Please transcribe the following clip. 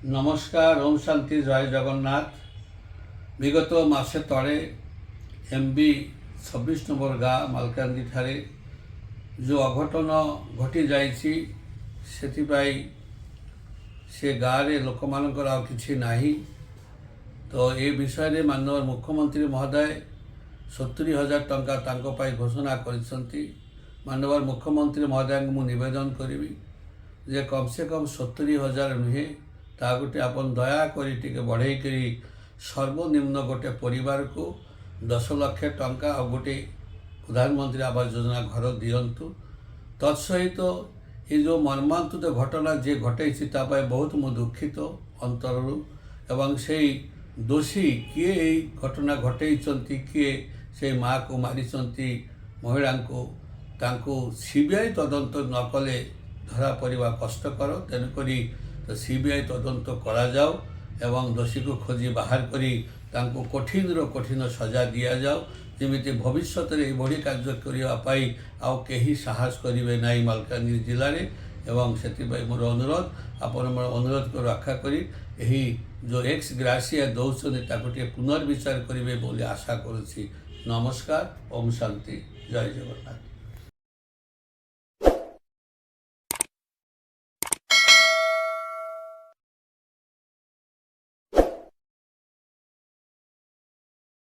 নমস্কার, ওম শান্তি, জয় জগন্নাথ। বিগত মাসে তଳେ MB 26 নম্বর ଗାଁ ମାଲକାନଗିରି ଠାରେ ଯେଉଁ ଅଘଟନ ଘଟି ଯାଇଛି, ସେଥିପାଇଁ ସେ ଗାଁରେ ଲୋକମାନଙ୍କର ଆଉ କିଛି ନାହିଁ। ତ ଏ ବିଷୟରେ ମାନନୀୟ ମୁଖ୍ୟମନ୍ତ୍ରୀ ମହୋଦୟ 70,000 ଟଙ୍କା ତାଙ୍କ ପାଇଁ ଘୋଷଣା କରିଛନ୍ତି। ମାନନୀୟ ମୁଖ୍ୟମନ୍ତ୍ରୀ ମହୋଦୟଙ୍କୁ ମୁଁ ନିବେଦନ କରିବି ଯେ କମ୍ ସେ କମ୍ 70,000 ନୁହେଁ, ତା गोटे आपन दयाकोरी टिके बढ़ेकरी सर्वनिम्न गोटे परिवार को 10 लाख टंका और गोटे प्रधानमंत्री आवास योजना घर दिंतु। तत्सहित ये जो मर्मांतुद घटना जे घटे बहुत मु दुखित अंतरु एवं से दोषी किए घटना घटे किए से माँ को मारी महिला को तांको सीबीआई तदंत न कले धरा पड़वा कष्टकर। तेणुकरी तो सीबीआई तदंत करा जाओ एवं दोषी को खोजी बाहर करी तांको कठिन रो कठिन सजा दिया जाओ, जेमिति भविष्य में यह कार्य करने आउ कहीं साहस करेंगे ना मालकानगिरी जिले में। एवं से मोर अनुरोध आपण अनुरोध को रक्षा करी यही जो एक्स ग्रासिया दौरान पुनर्विचार करेंगे बोली आशा करुच्ची। नमस्कार, ओम शांति, जय जगन्नाथ।